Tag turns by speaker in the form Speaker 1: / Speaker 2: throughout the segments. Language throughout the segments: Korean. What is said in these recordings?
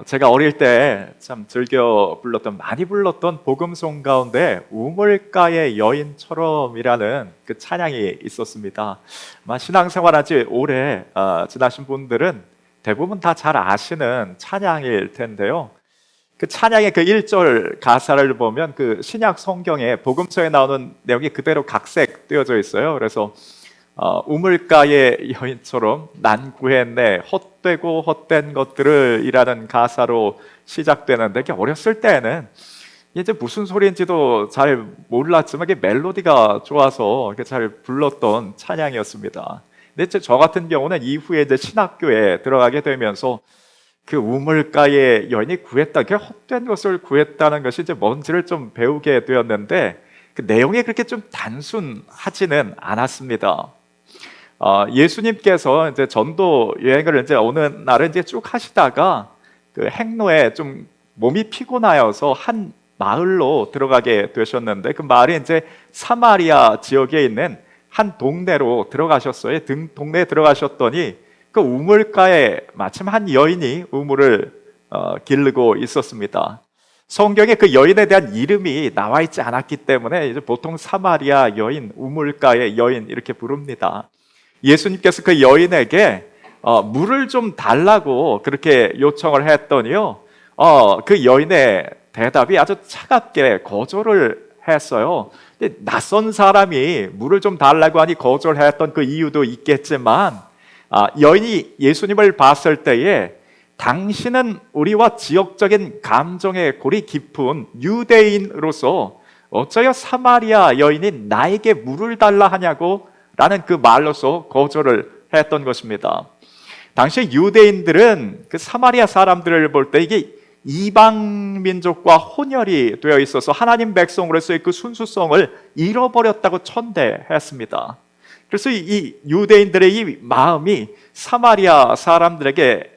Speaker 1: 제가 어릴 때 참 많이 불렀던 복음송 가운데 우물가의 여인처럼이라는 그 찬양이 있었습니다. 아마 신앙생활한 지 오래 지나신 분들은 대부분 다 잘 아시는 찬양일 텐데요. 그 찬양의 그 1절 가사를 보면 그 신약 성경에 복음서에 나오는 내용이 그대로 각색되어져 있어요. 그래서 우물가의 여인처럼 난 구했네 헛되고 헛된 것들을 이라는 가사로 시작되는데, 어렸을 때는 이제 무슨 소리인지도 잘 몰랐지만 이게 멜로디가 좋아서 이렇게 잘 불렀던 찬양이었습니다. 근데 저 같은 경우는 이후에 이제 신학교에 들어가게 되면서 그 우물가의 여인이 구했다, 그 헛된 것을 구했다는 것이 이제 뭔지를 좀 배우게 되었는데, 그 내용이 그렇게 좀 단순하지는 않았습니다. 예수님께서 이제 전도 여행을 이제 어느 날은 이제 쭉 하시다가 그 행로에 좀 몸이 피곤하여서 한 마을로 들어가게 되셨는데, 그 마을이 이제 사마리아 지역에 있는 한 동네로 들어가셨어요. 동네에 들어가셨더니 그 우물가에 마침 한 여인이 우물을 기르고 있었습니다. 성경에 그 여인에 대한 이름이 나와 있지 않았기 때문에 이제 보통 사마리아 여인, 우물가의 여인 이렇게 부릅니다. 예수님께서 그 여인에게 물을 좀 달라고 그렇게 요청을 했더니요, 그 여인의 대답이 아주 차갑게 거절을 했어요. 근데 낯선 사람이 물을 좀 달라고 하니 거절했던 그 이유도 있겠지만, 여인이 예수님을 봤을 때에 당신은 우리와 지역적인 감정의 골이 깊은 유대인으로서 어쩌여 사마리아 여인이 나에게 물을 달라 하냐고 라는 그 말로서 거절을 했던 것입니다. 당시 유대인들은 그 사마리아 사람들을 볼 때 이게 이방 민족과 혼혈이 되어 있어서 하나님 백성으로서의 그 순수성을 잃어버렸다고 천대했습니다. 그래서 이 유대인들의 이 마음이 사마리아 사람들에게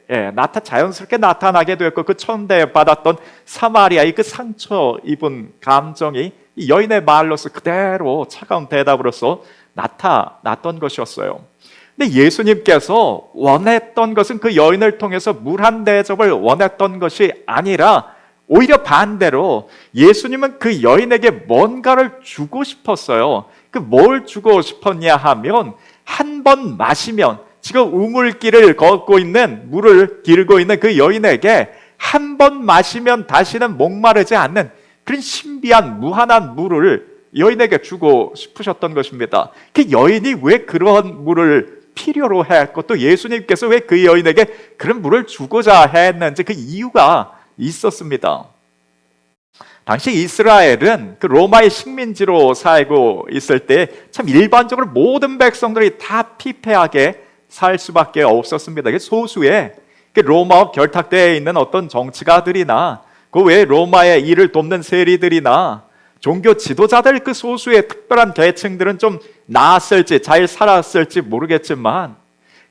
Speaker 1: 자연스럽게 나타나게 되었고, 그 천대받았던 사마리아의 그 상처 입은 감정이 이 여인의 말로서 그대로 차가운 대답으로서 나타났던 것이었어요. 근데 예수님께서 원했던 것은 그 여인을 통해서 물 한 대접을 원했던 것이 아니라 오히려 반대로 예수님은 그 여인에게 뭔가를 주고 싶었어요. 그 뭘 주고 싶었냐 하면, 한 번 마시면, 지금 우물길을 걷고 있는, 물을 기르고 있는 그 여인에게 한 번 마시면 다시는 목마르지 않는 그런 신비한 무한한 물을 여인에게 주고 싶으셨던 것입니다. 그 여인이 왜 그런 물을 필요로 했고, 또 예수님께서 왜 그 여인에게 그런 물을 주고자 했는지 그 이유가 있었습니다. 당시 이스라엘은 그 로마의 식민지로 살고 있을 때 참 일반적으로 모든 백성들이 다 피폐하게 살 수밖에 없었습니다. 소수의 그 로마와 결탁되어 있는 어떤 정치가들이나 그 외에 로마의 일을 돕는 세리들이나 종교 지도자들, 그 소수의 특별한 계층들은 좀 나았을지 잘 살았을지 모르겠지만,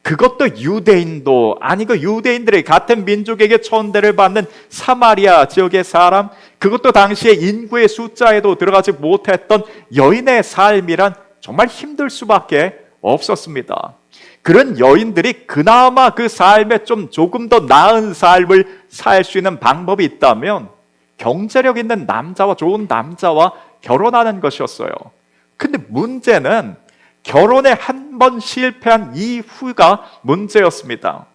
Speaker 1: 그것도 유대인도 아니고 유대인들의 같은 민족에게 천대를 받는 사마리아 지역의 사람, 그것도 당시의 인구의 숫자에도 들어가지 못했던 여인의 삶이란 정말 힘들 수밖에 없었습니다. 그런 여인들이 그나마 그 삶에 조금 더 나은 삶을 살 수 있는 방법이 있다면 경제력 있는 남자와, 좋은 남자와 결혼하는 것이었어요. 근데 문제는 결혼에 한 번 실패한 이후가 문제였습니다.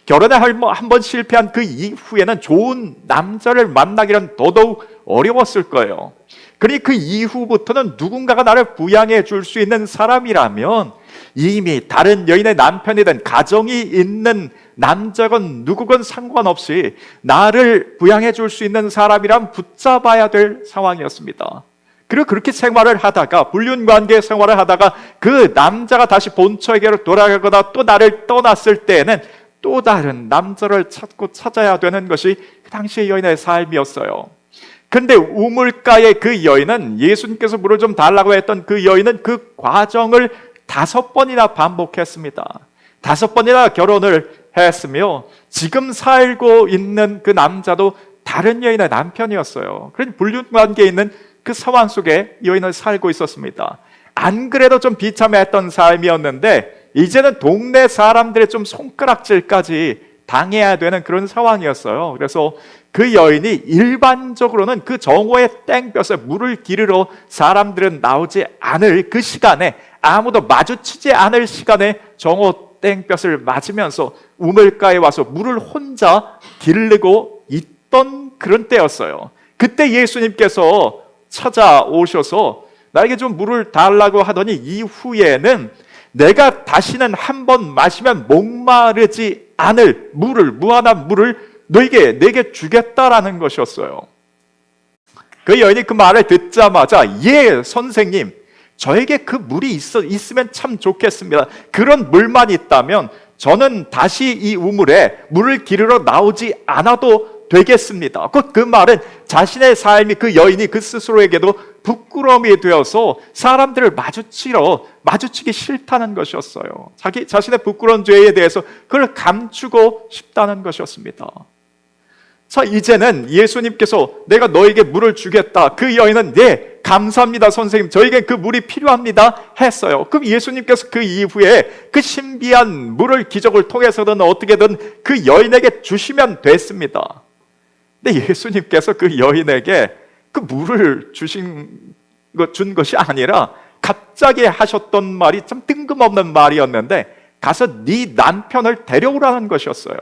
Speaker 1: 결혼에 한 번 실패한 그 이후에는 좋은 남자를 만나기는 더더욱 어려웠을 거예요. 그러니 그 이후부터는 누군가가 나를 부양해 줄 수 있는 사람이라면, 이미 다른 여인의 남편이든 가정이 있는 남자건 누구건 상관없이 나를 부양해 줄 수 있는 사람이란 붙잡아야 될 상황이었습니다. 그리고 그렇게 생활을 하다가, 불륜관계 생활을 하다가 그 남자가 다시 본처에게로 돌아가거나 또 나를 떠났을 때에는 또 다른 남자를 찾아야 되는 것이 그 당시의 여인의 삶이었어요. 근데 우물가의 그 여인은, 예수님께서 물을 좀 달라고 했던 그 여인은 그 과정을 5번이나 반복했습니다. 5번이나 결혼을 했으며, 지금 살고 있는 그 남자도 다른 여인의 남편이었어요. 그러니 불륜관계에 있는 그 상황 속에 여인은 살고 있었습니다. 안 그래도 좀 비참했던 삶이었는데, 이제는 동네 사람들의 좀 손가락질까지 당해야 되는 그런 상황이었어요. 그래서 그 여인이 일반적으로는 그 정오의 땡볕에 물을 기르러 사람들은 나오지 않을 그 시간에, 아무도 마주치지 않을 시간에 정오 땡볕을 맞으면서 우물가에 와서 물을 혼자 기르고 있던 그런 때였어요. 그때 예수님께서 찾아오셔서 나에게 좀 물을 달라고 하더니 이후에는 내가 다시는 한 번 마시면 목마르지 않을 물을, 무한한 물을 내게 주겠다라는 것이었어요. 그 여인이 그 말을 듣자마자 예 선생님, 저에게 그 물이 있으면 참 좋겠습니다. 그런 물만 있다면 저는 다시 이 우물에 물을 기르러 나오지 않아도 되겠습니다. 그 말은 자신의 삶이, 그 여인이 그 스스로에게도 부끄러움이 되어서 사람들을 마주치기 싫다는 것이었어요. 자신의 부끄러운 죄에 대해서 그걸 감추고 싶다는 것이었습니다. 자, 이제는 예수님께서 내가 너에게 물을 주겠다. 그 여인은 네, 감사합니다 선생님, 저에게 그 물이 필요합니다 했어요. 그럼 예수님께서 그 이후에 그 신비한 물을 기적을 통해서든 어떻게든 그 여인에게 주시면 됐습니다. 근데 예수님께서 그 여인에게 그 물을 준 것이 아니라 갑자기 하셨던 말이 참 뜬금없는 말이었는데, 가서 네 남편을 데려오라는 것이었어요.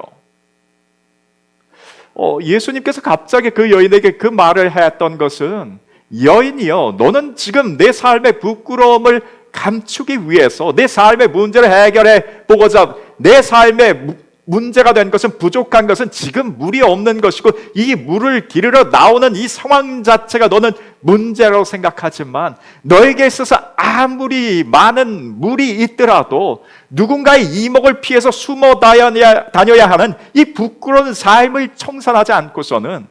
Speaker 1: 예수님께서 갑자기 그 여인에게 그 말을 했던 것은, 여인이여, 너는 지금 내 삶의 부끄러움을 감추기 위해서, 내 삶의 문제를 해결해 보고자, 내 삶의 문제가 된 것은, 부족한 것은 지금 물이 없는 것이고 이 물을 기르러 나오는 이 상황 자체가 너는 문제라고 생각하지만, 너에게 있어서 아무리 많은 물이 있더라도 누군가의 이목을 피해서 숨어 다녀야 하는 이 부끄러운 삶을 청산하지 않고서는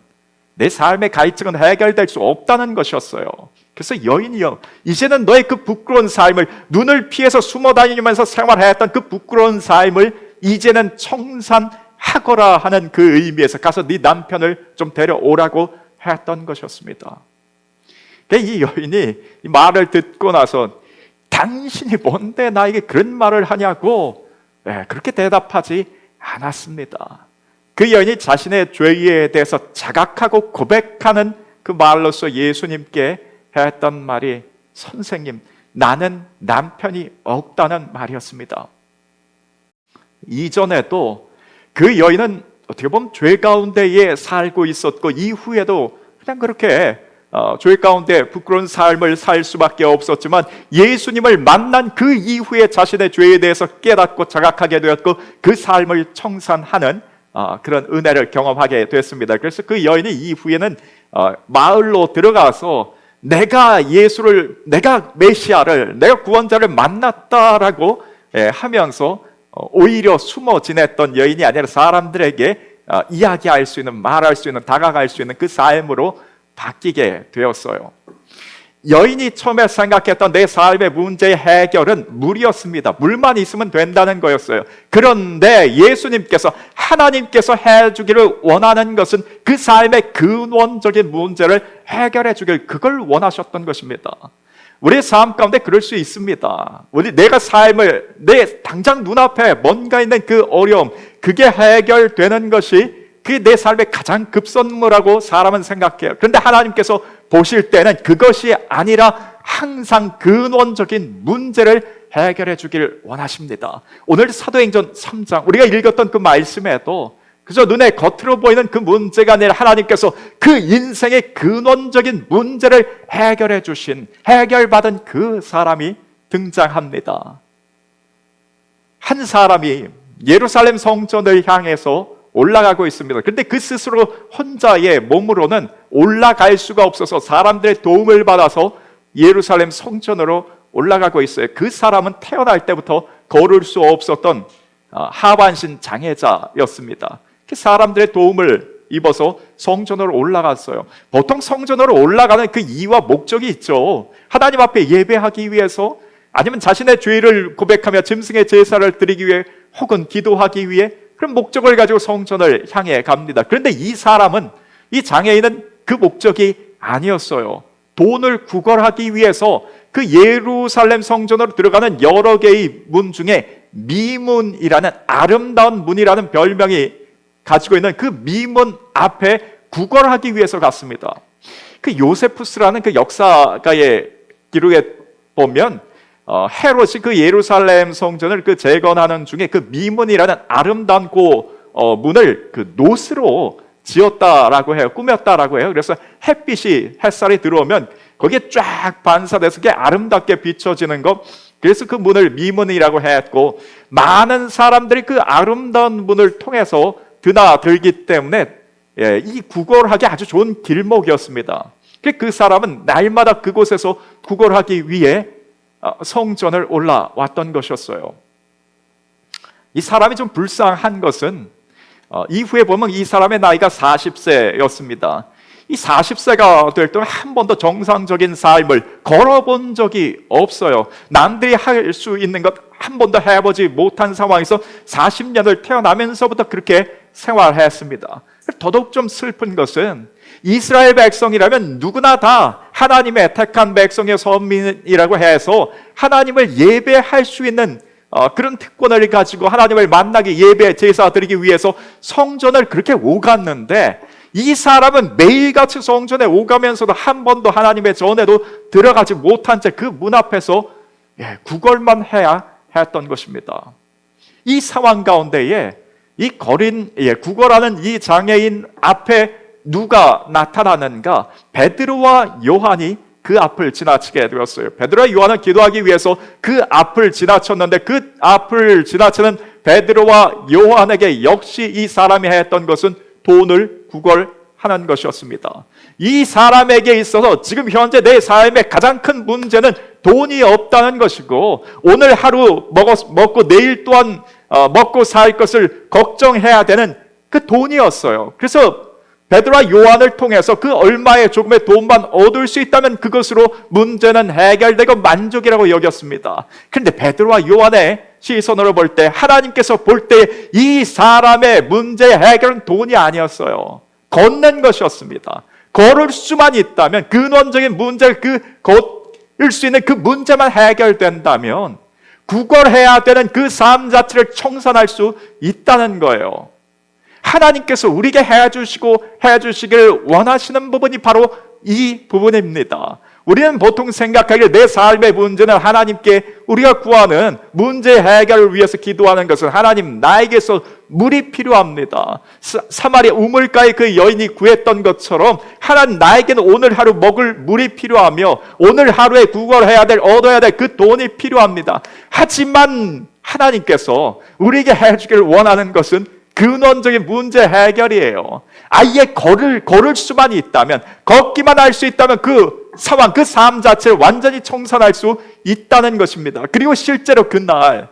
Speaker 1: 내 삶의 갈증은 해결될 수 없다는 것이었어요. 그래서 여인이여, 이제는 너의 그 부끄러운 삶을, 눈을 피해서 숨어 다니면서 생활했던 그 부끄러운 삶을 이제는 청산하거라 하는 그 의미에서 가서 네 남편을 좀 데려오라고 했던 것이었습니다. 이 여인이 이 말을 듣고 나서 당신이 뭔데 나에게 그런 말을 하냐고 그렇게 대답하지 않았습니다. 그 여인이 자신의 죄에 대해서 자각하고 고백하는 그 말로서 예수님께 했던 말이, 선생님, 나는 남편이 없다는 말이었습니다. 이전에도 그 여인은 어떻게 보면 죄 가운데에 살고 있었고, 이후에도 그냥 그렇게 죄 가운데 부끄러운 삶을 살 수밖에 없었지만, 예수님을 만난 그 이후에 자신의 죄에 대해서 깨닫고 자각하게 되었고 그 삶을 청산하는 그런 은혜를 경험하게 됐습니다. 그래서 그 여인이 이후에는 마을로 들어가서 내가 메시아를, 내가 구원자를 만났다라고 하면서 오히려 숨어 지냈던 여인이 아니라 사람들에게 이야기할 수 있는, 말할 수 있는, 다가갈 수 있는 그 삶으로 바뀌게 되었어요. 여인이 처음에 생각했던 내 삶의 문제의 해결은 물이었습니다. 물만 있으면 된다는 거였어요. 그런데 예수님께서, 하나님께서 해주기를 원하는 것은 그 삶의 근원적인 문제를 해결해 주길, 그걸 원하셨던 것입니다. 우리의 삶 가운데 그럴 수 있습니다. 내가 삶을, 내 당장 눈앞에 뭔가 있는 그 어려움, 그게 해결되는 것이 그게 내 삶의 가장 급선무라고 사람은 생각해요. 그런데 하나님께서 보실 때는 그것이 아니라 항상 근원적인 문제를 해결해 주길 원하십니다. 오늘 사도행전 3장 우리가 읽었던 그 말씀에도 그저 눈에 겉으로 보이는 그 문제가 아니라 하나님께서 그 인생의 근원적인 문제를 해결해 주신, 해결받은 그 사람이 등장합니다. 한 사람이 예루살렘 성전을 향해서 올라가고 있습니다. 그런데 그 스스로 혼자의 몸으로는 올라갈 수가 없어서 사람들의 도움을 받아서 예루살렘 성전으로 올라가고 있어요. 그 사람은 태어날 때부터 걸을 수 없었던 하반신 장애자였습니다. 사람들의 도움을 입어서 성전으로 올라갔어요. 보통 성전으로 올라가는 그 이유와 목적이 있죠. 하나님 앞에 예배하기 위해서, 아니면 자신의 죄를 고백하며 짐승의 제사를 드리기 위해, 혹은 기도하기 위해, 그런 목적을 가지고 성전을 향해 갑니다. 그런데 이 사람은, 이 장애인은 그 목적이 아니었어요. 돈을 구걸하기 위해서 그 예루살렘 성전으로 들어가는 여러 개의 문 중에 미문이라는, 아름다운 문이라는 별명이 가지고 있는 그 미문 앞에 구걸하기 위해서 갔습니다. 그 요세푸스라는 그 역사가의 기록에 보면 헤롯이 그 예루살렘 성전을 그 재건하는 중에 그 미문이라는 아름다운 문을 그 노스로 지었다라고 해요. 꾸몄다라고 해요. 그래서 햇살이 들어오면 거기에 쫙 반사돼서 그게 아름답게 비춰지는 것. 그래서 그 문을 미문이라고 했고, 많은 사람들이 그 아름다운 문을 통해서 드나들기 때문에 이 구걸하기 아주 좋은 길목이었습니다. 그 사람은 날마다 그곳에서 구걸하기 위해 성전을 올라왔던 것이었어요. 이 사람이 좀 불쌍한 것은 이후에 보면 이 사람의 나이가 40세였습니다. 이 40세가 될 때는 한 번도 정상적인 삶을 걸어본 적이 없어요. 남들이 할 수 있는 것 한 번도 해보지 못한 상황에서 40년을 태어나면서부터 그렇게 생활했습니다. 더더욱 좀 슬픈 것은 이스라엘 백성이라면 누구나 다 하나님의 택한 백성의 선민이라고 해서 하나님을 예배할 수 있는 그런 특권을 가지고 하나님을 만나기, 예배 제사 드리기 위해서 성전을 그렇게 오갔는데, 이 사람은 매일같이 성전에 오가면서도 한 번도 하나님의 전에도 들어가지 못한 채 그 문 앞에서 구걸만 해야 했던 것입니다. 이 상황 가운데에 이 구걸하는 이 장애인 앞에 누가 나타나는가? 베드로와 요한이 그 앞을 지나치게 되었어요. 베드로와 요한은 기도하기 위해서 그 앞을 지나쳤는데, 그 앞을 지나치는 베드로와 요한에게 역시 이 사람이 했던 것은 돈을 구걸하는 것이었습니다. 이 사람에게 있어서 지금 현재 내 삶의 가장 큰 문제는 돈이 없다는 것이고, 오늘 하루 먹고 내일 또한 먹고 살 것을 걱정해야 되는 그 돈이었어요. 그래서 베드로와 요한을 통해서 그 얼마의 조금의 돈만 얻을 수 있다면 그것으로 문제는 해결되고 만족이라고 여겼습니다. 그런데 베드로와 요한의 시선으로 볼 때, 하나님께서 볼 때 이 사람의 문제 해결은 돈이 아니었어요. 걷는 것이었습니다. 걸을 수만 있다면, 근원적인 문제를 걸을 수 있는 그 문제만 해결된다면 구걸해야 되는 그 삶 자체를 청산할 수 있다는 거예요. 하나님께서 우리에게 해주시길 원하시는 부분이 바로 이 부분입니다. 우리는 보통 생각하기에 내 삶의 문제는 하나님께 우리가 구하는 문제 해결을 위해서 기도하는 것은, 하나님 나에게서 물이 필요합니다. 사마리아 우물가에 그 여인이 구했던 것처럼 하나님 나에게는 오늘 하루 먹을 물이 필요하며 오늘 하루에 구걸해야 될, 얻어야 될 그 돈이 필요합니다. 하지만 하나님께서 우리에게 해주길 원하는 것은 근원적인 문제 해결이에요. 아예 걸을 수만 있다면, 걷기만 할 수 있다면 그 상황, 그 삶 자체를 완전히 청산할 수 있다는 것입니다. 그리고 실제로 그날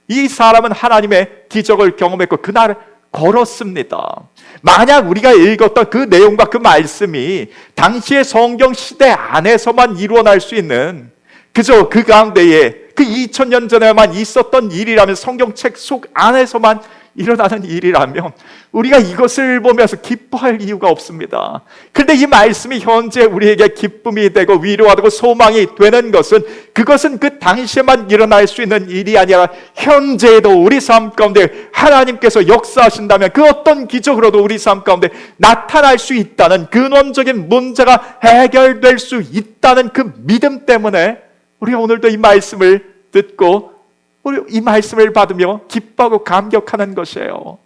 Speaker 1: 이 사람은 하나님의 기적을 경험했고 그날 걸었습니다. 만약 우리가 읽었던 그 내용과 그 말씀이 당시의 성경 시대 안에서만 일어날 수 있는, 그저 그 가운데에 그 2000년 전에만 있었던 일이라면, 성경책 속 안에서만 일어나는 일이라면 우리가 이것을 보면서 기뻐할 이유가 없습니다. 그런데 이 말씀이 현재 우리에게 기쁨이 되고 위로가 되고 소망이 되는 것은, 그것은 그 당시에만 일어날 수 있는 일이 아니라 현재에도 우리 삶 가운데 하나님께서 역사하신다면 그 어떤 기적으로도 우리 삶 가운데 나타날 수 있다는, 근원적인 문제가 해결될 수 있다는 그 믿음 때문에 우리가 오늘도 이 말씀을 듣고 우리 이 말씀을 받으며 기뻐하고 감격하는 것이에요.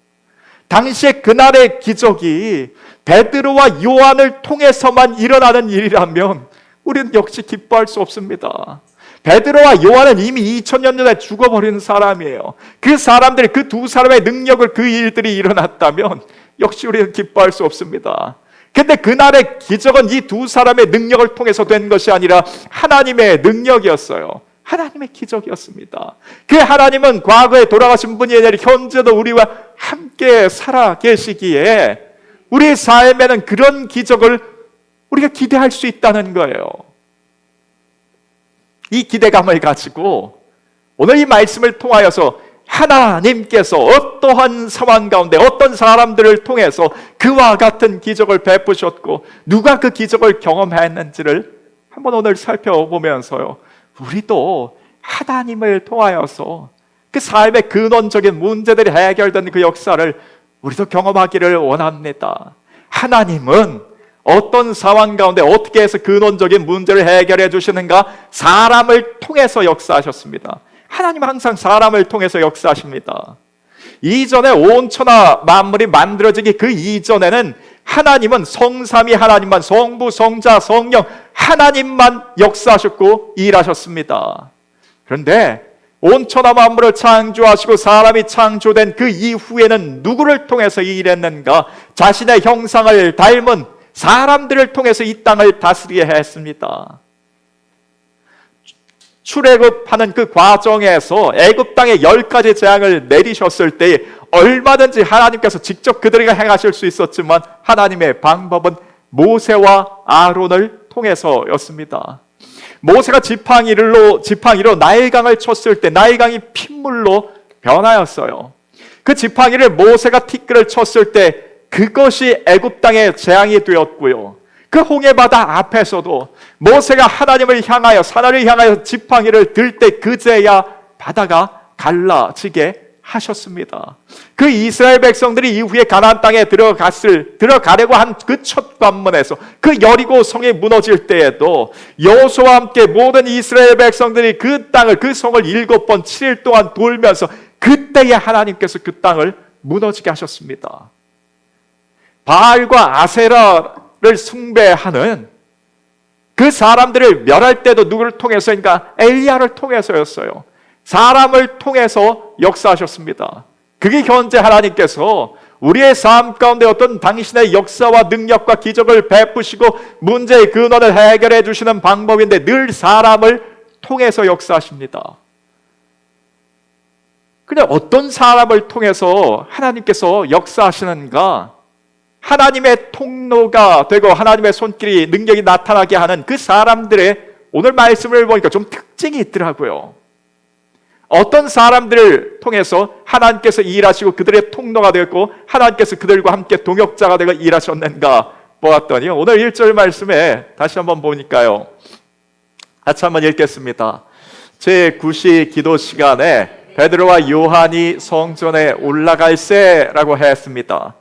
Speaker 1: 당시에 그날의 기적이 베드로와 요한을 통해서만 일어나는 일이라면 우리는 역시 기뻐할 수 없습니다. 베드로와 요한은 이미 2000년 전에 죽어버린 사람이에요. 그 사람들이, 그 두 사람의 능력을, 그 일들이 일어났다면 역시 우리는 기뻐할 수 없습니다. 근데 그날의 기적은 이 두 사람의 능력을 통해서 된 것이 아니라 하나님의 능력이었어요. 하나님의 기적이었습니다. 그 하나님은 과거에 돌아가신 분이 아니라 현재도 우리와 함께 살아 계시기에 우리의 삶에는 그런 기적을 우리가 기대할 수 있다는 거예요. 이 기대감을 가지고 오늘 이 말씀을 통하여서 하나님께서 어떠한 상황 가운데 어떤 사람들을 통해서 그와 같은 기적을 베푸셨고 누가 그 기적을 경험했는지를 한번 오늘 살펴보면서요, 우리도 하나님을 통하여서 그 삶의 근원적인 문제들이 해결된 그 역사를 우리도 경험하기를 원합니다. 하나님은 어떤 상황 가운데 어떻게 해서 근원적인 문제를 해결해 주시는가? 사람을 통해서 역사하셨습니다. 하나님은 항상 사람을 통해서 역사하십니다. 이전에 온천하 만물이 만들어지기 그 이전에는 하나님은 성삼위 하나님만, 성부, 성자, 성령 하나님만 역사하셨고 일하셨습니다. 그런데 온천하 만물을 창조하시고 사람이 창조된 그 이후에는 누구를 통해서 일했는가? 자신의 형상을 닮은 사람들을 통해서 이 땅을 다스리게 했습니다. 출애굽하는 그 과정에서 애굽 땅에 10가지 재앙을 내리셨을 때 얼마든지 하나님께서 직접 그들에게 행하실 수 있었지만 하나님의 방법은 모세와 아론을 통해서였습니다. 모세가 지팡이로 나일강을 쳤을 때 나일강이 핏물로 변하였어요. 그 지팡이를 모세가 티끌을 쳤을 때 그것이 애굽 땅의 재앙이 되었고요. 그 홍해바다 앞에서도 모세가 하나님을 향하여 산하를 향하여 지팡이를 들 때 그제야 바다가 갈라지게 하셨습니다. 그 이스라엘 백성들이 이후에 가나안 땅에 들어가려고 한 그 첫 관문에서 그 여리고 성이 무너질 때에도 여호수아와 함께 모든 이스라엘 백성들이 그 땅을 그 성을 7번 7일 동안 돌면서 그때에 하나님께서 그 땅을 무너지게 하셨습니다. 바알과 아세라를 숭배하는 그 사람들을 멸할 때도 누구를 통해서인가? 엘리야를 통해서였어요. 사람을 통해서 역사하셨습니다. 그게 현재 하나님께서 우리의 삶 가운데 어떤 당신의 역사와 능력과 기적을 베푸시고 문제의 근원을 해결해 주시는 방법인데 늘 사람을 통해서 역사하십니다. 그런데 어떤 사람을 통해서 하나님께서 역사하시는가? 하나님의 통로가 되고 하나님의 손길이 능력이 나타나게 하는 그 사람들의 오늘 말씀을 보니까 좀 특징이 있더라고요. 어떤 사람들을 통해서 하나님께서 일하시고 그들의 통로가 되었고 하나님께서 그들과 함께 동역자가 되고 일하셨는가 보았더니 오늘 1절 말씀에 다시 한번 보니까요. 같이 한번 읽겠습니다. 제9시 기도 시간에 베드로와 요한이 성전에 올라갈세라고 했습니다.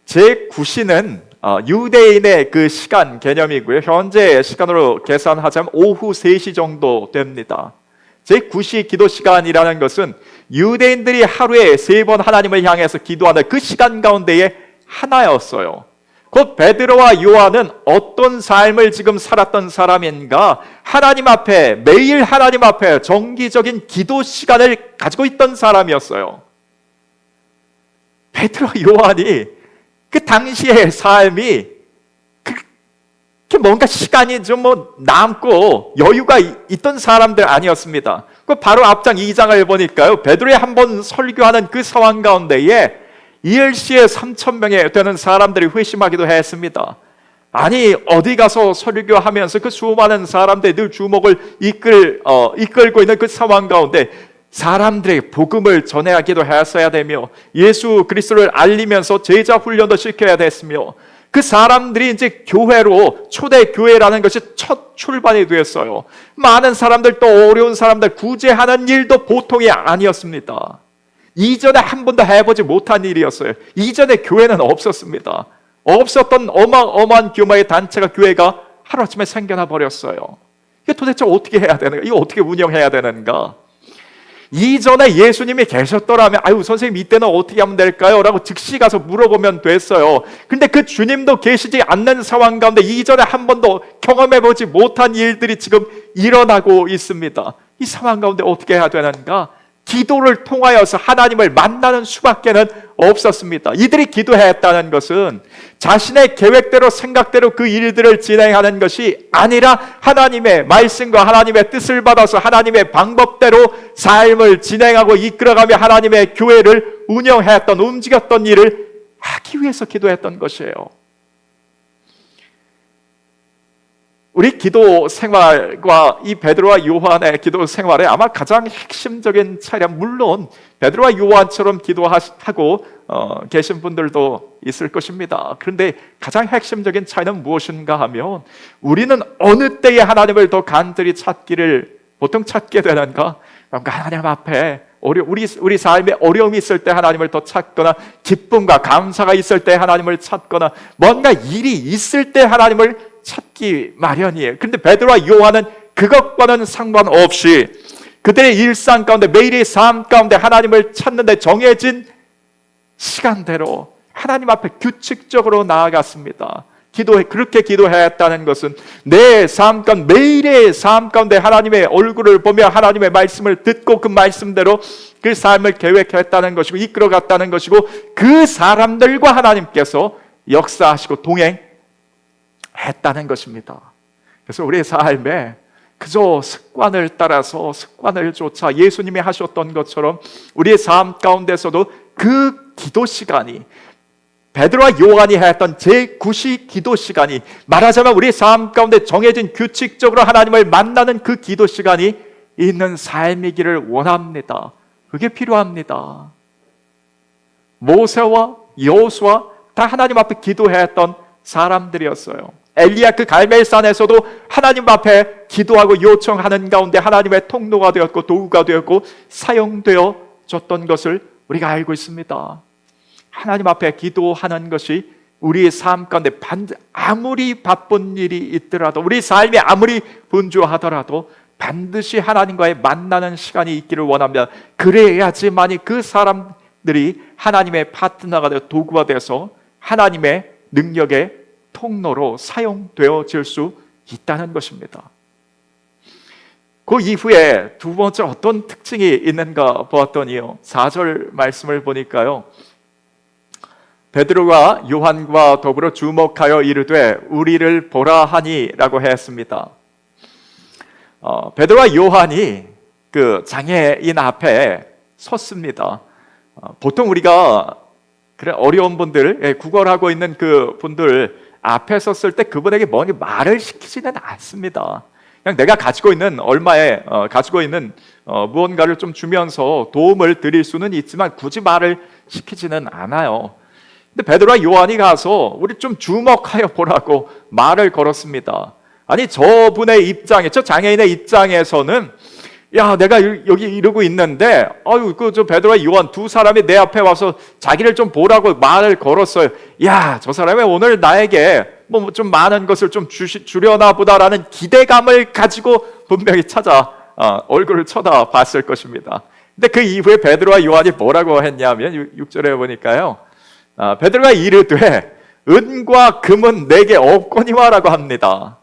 Speaker 1: 제9시는 유대인의 그 시간 개념이고요. 현재 시간으로 계산하자면 오후 3시 정도 됩니다. 제9시 기도 시간이라는 것은 유대인들이 하루에 3번 하나님을 향해서 기도하는 그 시간 가운데의 하나였어요. 곧 베드로와 요한은 어떤 삶을 지금 살았던 사람인가? 하나님 앞에 매일 하나님 앞에 정기적인 기도 시간을 가지고 있던 사람이었어요. 베드로와 요한이 그 당시의 삶이 뭔가 시간이 좀 남고 여유가 있던 사람들 아니었습니다. 그 바로 앞장 2장을 보니까요. 베드로에 한번 설교하는 그 상황 가운데에 이엘시에 3,000명에 되는 사람들이 회심하기도 했습니다. 아니 어디 가서 설교하면서 그 수많은 사람들이 늘 주목을 이끌고 있는 그 상황 가운데 사람들에게 복음을 전해야기도 했어야 되며 예수 그리스도를 알리면서 제자 훈련도 시켜야 됐으며 그 사람들이 이제 교회로 초대 교회라는 것이 첫 출발이 되었어요. 많은 사람들 또 어려운 사람들 구제하는 일도 보통이 아니었습니다. 이전에 한 번도 해보지 못한 일이었어요. 이전에 교회는 없었습니다. 없었던 어마어마한 규모의 단체가 교회가 하루아침에 생겨나 버렸어요. 이게 도대체 어떻게 해야 되는가? 이거 어떻게 운영해야 되는가? 이전에 예수님이 계셨더라면 아유 선생님 이때는 어떻게 하면 될까요? 라고 즉시 가서 물어보면 됐어요. 근데 그 주님도 계시지 않는 상황 가운데 이전에 한 번도 경험해보지 못한 일들이 지금 일어나고 있습니다. 이 상황 가운데 어떻게 해야 되는가? 기도를 통하여서 하나님을 만나는 수밖에는 없었습니다. 이들이 기도했다는 것은 자신의 계획대로 생각대로 그 일들을 진행하는 것이 아니라 하나님의 말씀과 하나님의 뜻을 받아서 하나님의 방법대로 삶을 진행하고 이끌어가며 하나님의 교회를 운영했던 움직였던 일을 하기 위해서 기도했던 것이에요. 우리 기도 생활과 이 베드로와 요한의 기도 생활에 아마 가장 핵심적인 차이는 물론 베드로와 요한처럼 기도하고 계신 분들도 있을 것입니다. 그런데 가장 핵심적인 차이는 무엇인가 하면 우리는 어느 때에 하나님을 더 간절히 찾기를 보통 찾게 되는가? 하나님 앞에 우리 삶에 어려움이 있을 때 하나님을 더 찾거나 기쁨과 감사가 있을 때 하나님을 찾거나 뭔가 일이 있을 때 하나님을 찾기 마련이에요. 그런데 베드로와 요한은 그것과는 상관없이 그들의 일상 가운데 매일의 삶 가운데 하나님을 찾는데 정해진 시간대로 하나님 앞에 규칙적으로 나아갔습니다. 그렇게 기도했다는 것은 내 삶 가운데, 매일의 삶 가운데 하나님의 얼굴을 보며 하나님의 말씀을 듣고 그 말씀대로 그 삶을 계획했다는 것이고 이끌어갔다는 것이고 그 사람들과 하나님께서 역사하시고 동행했다는 것입니다. 그래서 우리의 삶에 그저 습관을 따라서 습관을 쫓아 예수님이 하셨던 것처럼 우리의 삶 가운데서도 그 기도 시간이 베드로와 요한이 했던 제9시 기도 시간이 말하자면 우리의 삶 가운데 정해진 규칙적으로 하나님을 만나는 그 기도 시간이 있는 삶이기를 원합니다. 그게 필요합니다. 모세와 여호수아 다 하나님 앞에 기도했던 사람들이었어요. 엘리야 그 갈멜산에서도 하나님 앞에 기도하고 요청하는 가운데 하나님의 통로가 되었고 도구가 되었고 사용되어졌던 것을 우리가 알고 있습니다. 하나님 앞에 기도하는 것이 우리의 삶 가운데 아무리 바쁜 일이 있더라도 우리 삶이 아무리 분주하더라도 반드시 하나님과의 만나는 시간이 있기를 원합니다. 그래야지만이 그 사람들이 하나님의 파트너가 되어 도구가 돼서 하나님의 능력의 통로로 사용되어질 수 있다는 것입니다. 그 이후에 두 번째 어떤 특징이 있는가 보았더니요, 4절 말씀을 보니까요, 베드로가 요한과 더불어 주목하여 이르되 우리를 보라 하니 라고 했습니다. 베드로와 요한이 그 장애인 앞에 섰습니다. 보통 우리가 어려운 분들, 구걸하고 있는 그 분들 앞에 섰을 때 그분에게 뭔가 말을 시키지는 않습니다. 그냥 내가 가지고 있는 무언가를 좀 주면서 도움을 드릴 수는 있지만 굳이 말을 시키지는 않아요. 근데 베드로와 요한이 가서 우리 좀 주목하여 보라고 말을 걸었습니다. 아니 저분의 입장에, 저 장애인의 입장에서는 야 내가 여기 이러고 있는데 저 베드로와 요한 두 사람이 내 앞에 와서 자기를 좀 보라고 말을 걸었어요. 야 저 사람이 오늘 나에게 뭐 좀 많은 것을 좀 주려나 보다라는 기대감을 가지고 분명히 얼굴을 쳐다봤을 것입니다. 근데 그 이후에 베드로와 요한이 뭐라고 했냐면 6절에 보니까요, 베드로가 이르되 은과 금은 내게 없거니와 라고 합니다.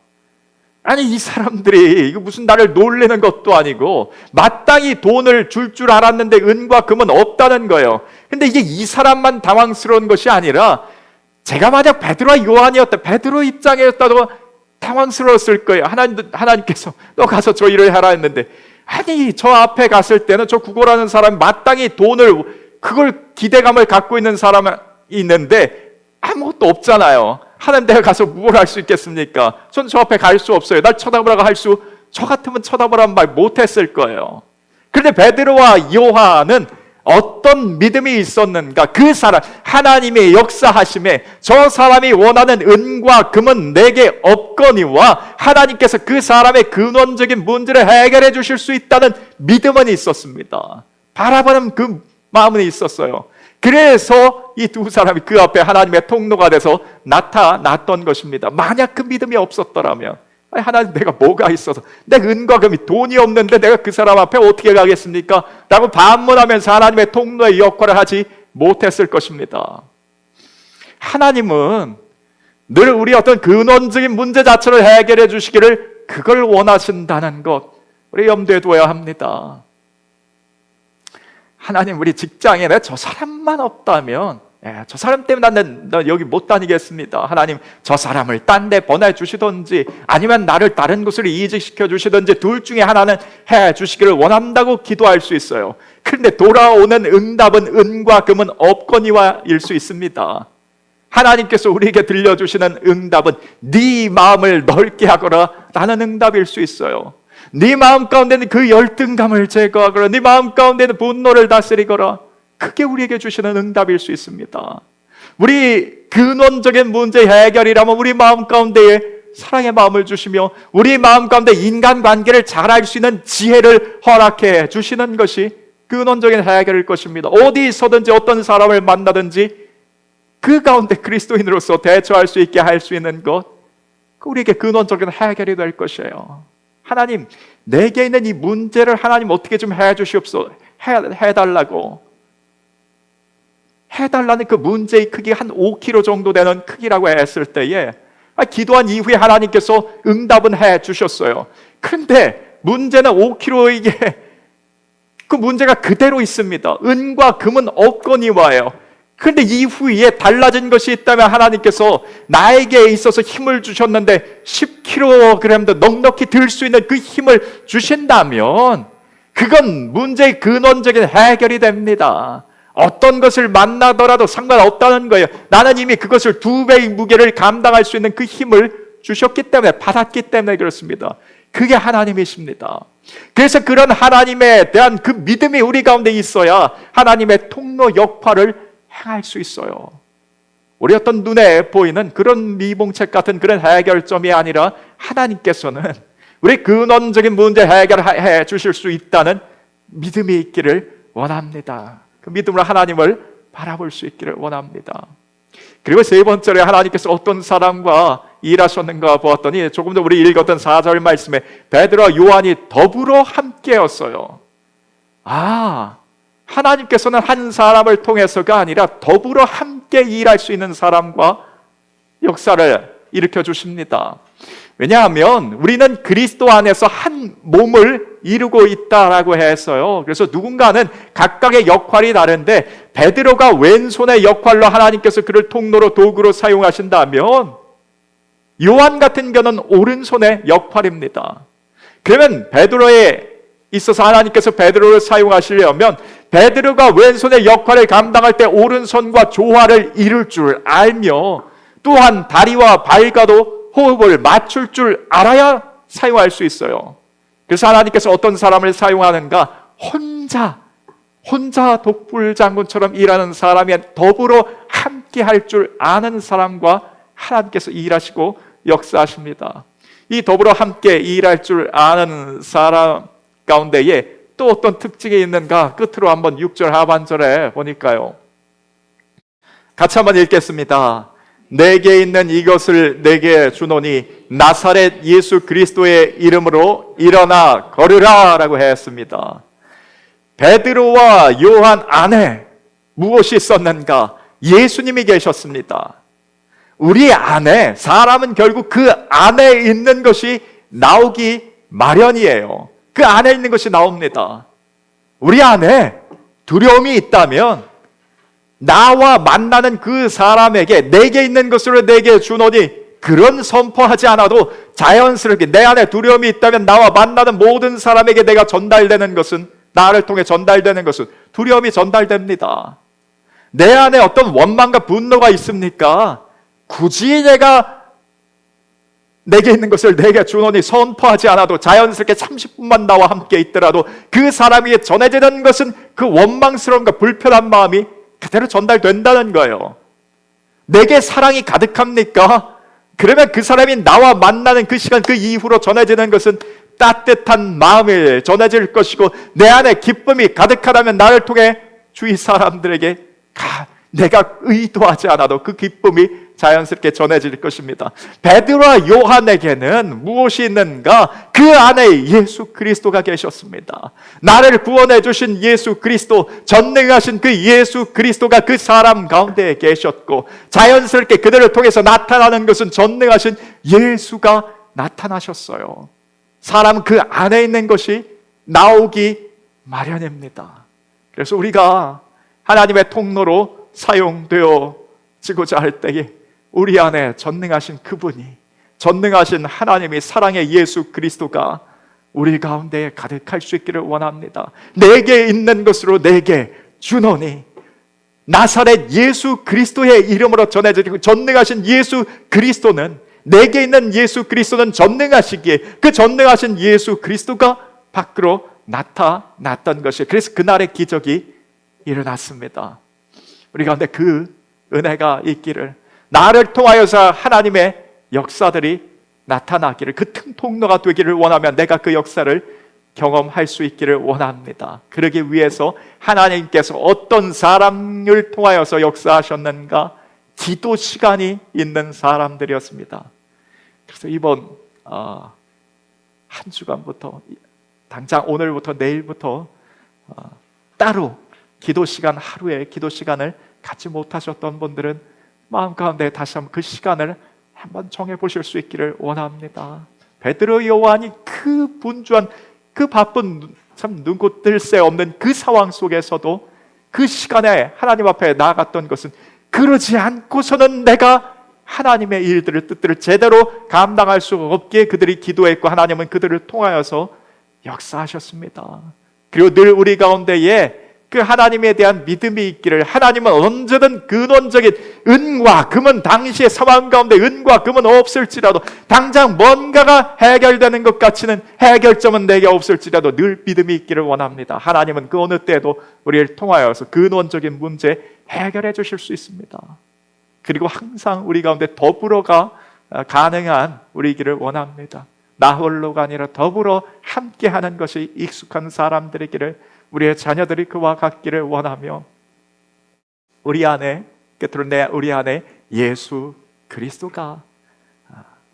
Speaker 1: 아니 이 사람들이 이거 무슨 나를 놀리는 것도 아니고 마땅히 돈을 줄 알았는데 은과 금은 없다는 거예요. 근데 이게 이 사람만 당황스러운 것이 아니라 제가 만약 베드로와 요한이었다, 베드로 입장이었다도 당황스러웠을 거예요. 하나님께서 너 가서 저 일을 하라 했는데, 아니 저 앞에 갔을 때는 저 구걸하는 사람이 마땅히 그걸 기대감을 갖고 있는 사람이 있는데 아무것도 없잖아요. 하나님 내가 가서 뭘 할 수 있겠습니까? 저는 저 앞에 갈 수 없어요. 날 쳐다보라고 저 같으면 쳐다보라는 말 못했을 거예요. 그런데 베드로와 요한은 어떤 믿음이 있었는가? 그 사람, 하나님의 역사하심에 저 사람이 원하는 은과 금은 내게 없거니와 하나님께서 그 사람의 근원적인 문제를 해결해 주실 수 있다는 믿음은 있었습니다. 바라보는 그 마음은 있었어요. 그래서 이 두 사람이 그 앞에 하나님의 통로가 돼서 나타났던 것입니다. 만약 그 믿음이 없었더라면, 하나님 내가 뭐가 있어서, 내 은과 금이 돈이 없는데 내가 그 사람 앞에 어떻게 가겠습니까? 라고 반문하면서 하나님의 통로의 역할을 하지 못했을 것입니다. 하나님은 늘 우리 어떤 근원적인 문제 자체를 해결해 주시기를 그걸 원하신다는 것, 우리 염두에 두어야 합니다. 하나님 우리 직장에 저 사람만 없다면, 저 사람 때문에 난 여기 못 다니겠습니다. 하나님 저 사람을 딴 데 보내주시든지 아니면 나를 다른 곳으로 이직시켜 주시든지 둘 중에 하나는 해 주시기를 원한다고 기도할 수 있어요. 그런데 돌아오는 응답은 은과 금은 없거니와 일 수 있습니다. 하나님께서 우리에게 들려주시는 응답은 네 마음을 넓게 하거라 라는 응답일 수 있어요. 네 마음 가운데는 그 열등감을 제거하거라, 네 마음 가운데는 분노를 다스리거라, 그게 우리에게 주시는 응답일 수 있습니다. 우리 근원적인 문제 해결이라면 우리 마음 가운데에 사랑의 마음을 주시며 우리 마음 가운데 인간관계를 잘 알 수 있는 지혜를 허락해 주시는 것이 근원적인 해결일 것입니다. 어디 있어든지 어떤 사람을 만나든지 그 가운데 그리스도인으로서 대처할 수 있게 할 수 있는 것, 우리에게 근원적인 해결이 될 것이에요. 하나님, 내게 있는 이 문제를 하나님 어떻게 좀 해주시옵소서. 해달라고. 해달라는 그 문제의 크기 한 5kg 정도 되는 크기라고 했을 때에 기도한 이후에 하나님께서 응답은 해주셨어요. 그런데 문제는 5kg이게 그 문제가 그대로 있습니다. 은과 금은 없거니와요. 그런데 이후에 달라진 것이 있다면 하나님께서 나에게 있어서 힘을 주셨는데 10kg도 넉넉히 들 수 있는 그 힘을 주신다면 그건 문제의 근원적인 해결이 됩니다. 어떤 것을 만나더라도 상관없다는 거예요. 나는 이미 그것을 2배의 무게를 감당할 수 있는 그 힘을 주셨기 때문에, 받았기 때문에 그렇습니다. 그게 하나님이십니다. 그래서 그런 하나님에 대한 그 믿음이 우리 가운데 있어야 하나님의 통로 역할을 행할 수 있어요. 우리 어떤 눈에 보이는 그런 미봉책 같은 그런 해결점이 아니라 하나님께서는 우리 근원적인 문제 해결해 주실 수 있다는 믿음이 있기를 원합니다. 그 믿음으로 하나님을 바라볼 수 있기를 원합니다. 그리고 세 번째로 하나님께서 어떤 사람과 일하셨는가 보았더니 조금 더 우리 읽었던 4절 말씀에 베드로와 요한이 더불어 함께였어요. 하나님께서는 한 사람을 통해서가 아니라 더불어 함께 일할 수 있는 사람과 역사를 일으켜 주십니다. 왜냐하면 우리는 그리스도 안에서 한 몸을 이루고 있다라고 해서요. 그래서 누군가는 각각의 역할이 다른데 베드로가 왼손의 역할로 하나님께서 그를 통로로 도구로 사용하신다면 요한 같은 경우는 오른손의 역할입니다. 그러면 베드로에 있어서 하나님께서 베드로를 사용하시려면 베드로가 왼손의 역할을 감당할 때 오른손과 조화를 이룰 줄 알며 또한 다리와 발과도 호흡을 맞출 줄 알아야 사용할 수 있어요. 그래서 하나님께서 어떤 사람을 사용하는가? 혼자 독불장군처럼 일하는 사람이 더불어 함께 할 줄 아는 사람과 하나님께서 일하시고 역사하십니다. 이 더불어 함께 일할 줄 아는 사람 가운데에 또 어떤 특징이 있는가? 끝으로 한번 6절 하반절에 보니까요. 같이 한번 읽겠습니다. 내게 있는 이것을 내게 주노니 나사렛 예수 그리스도의 이름으로 일어나 걸으라 라고 했습니다. 베드로와 요한 안에 무엇이 있었는가? 예수님이 계셨습니다. 우리 안에, 사람은 결국 그 안에 있는 것이 나오기 마련이에요. 그 안에 있는 것이 나옵니다. 우리 안에 두려움이 있다면 나와 만나는 그 사람에게 내게 있는 것으로 내게 주노니 그런 선포하지 않아도 자연스럽게 내 안에 두려움이 있다면 나와 만나는 모든 사람에게 내가 전달되는 것은, 나를 통해 전달되는 것은 두려움이 전달됩니다. 내 안에 어떤 원망과 분노가 있습니까? 굳이 내게 있는 것을 내게 주노니 선포하지 않아도 자연스럽게 30분만 나와 함께 있더라도 그 사람에게 전해지는 것은 그 원망스러움과 불편한 마음이 그대로 전달된다는 거예요. 내게 사랑이 가득합니까? 그러면 그 사람이 나와 만나는 그 시간, 그 이후로 전해지는 것은 따뜻한 마음이 전해질 것이고, 내 안에 기쁨이 가득하다면 나를 통해 주위 사람들에게 내가 의도하지 않아도 그 기쁨이 자연스럽게 전해질 것입니다. 베드로와 요한에게는 무엇이 있는가? 그 안에 예수 그리스도가 계셨습니다. 나를 구원해 주신 예수 그리스도, 전능하신 그 예수 그리스도가 그 사람 가운데 계셨고, 자연스럽게 그들을 통해서 나타나는 것은 전능하신 예수가 나타나셨어요. 사람은 그 안에 있는 것이 나오기 마련입니다. 그래서 우리가 하나님의 통로로 사용되어지고자 할 때에 우리 안에 전능하신 그분이, 전능하신 하나님이, 사랑의 예수 그리스도가 우리 가운데 가득할 수 있기를 원합니다. 내게 있는 것으로 내게 주노니 나사렛 예수 그리스도의 이름으로 전해지고, 전능하신 예수 그리스도는, 내게 있는 예수 그리스도는 전능하시기에 그 전능하신 예수 그리스도가 밖으로 나타났던 것이, 그래서 그날의 기적이 일어났습니다. 우리 가운데 그 은혜가 있기를, 나를 통하여서 하나님의 역사들이 나타나기를, 그 통로가 되기를 원하면 내가 그 역사를 경험할 수 있기를 원합니다. 그러기 위해서 하나님께서 어떤 사람을 통하여서 역사하셨는가? 기도 시간이 있는 사람들이었습니다. 그래서 이번 한 주간부터, 당장 오늘부터 내일부터 따로 기도 시간, 하루에 기도 시간을 갖지 못하셨던 분들은 마음 가운데 다시 한번 그 시간을 한번 정해 보실 수 있기를 원합니다. 베드로, 요한이 그 분주한, 그 바쁜, 참 눈코 뜰 새 없는 그 상황 속에서도 그 시간에 하나님 앞에 나아갔던 것은, 그러지 않고서는 내가 하나님의 일들을, 뜻들을 제대로 감당할 수 없기에 그들이 기도했고, 하나님은 그들을 통하여서 역사하셨습니다. 그리고 늘 우리 가운데에 그 하나님에 대한 믿음이 있기를, 하나님은 언제든 근원적인 은과 금은, 당시의 상황 가운데 은과 금은 없을지라도, 당장 뭔가가 해결되는 것 같이는 해결점은 내게 없을지라도 늘 믿음이 있기를 원합니다. 하나님은 그 어느 때에도 우리를 통하여서 근원적인 문제 해결해 주실 수 있습니다. 그리고 항상 우리 가운데 더불어가 가능한 우리이기를 원합니다. 나 홀로가 아니라 더불어 함께하는 것이 익숙한 사람들이기를, 우리의 자녀들이 그와 같기를 원하며, 우리 안에, 끝으로 우리 안에 예수 그리스도가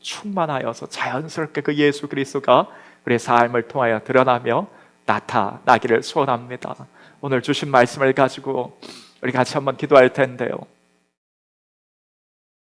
Speaker 1: 충만하여서 자연스럽게 그 예수 그리스도가 우리의 삶을 통하여 드러나며 나타나기를 소원합니다. 오늘 주신 말씀을 가지고 우리 같이 한번 기도할 텐데요.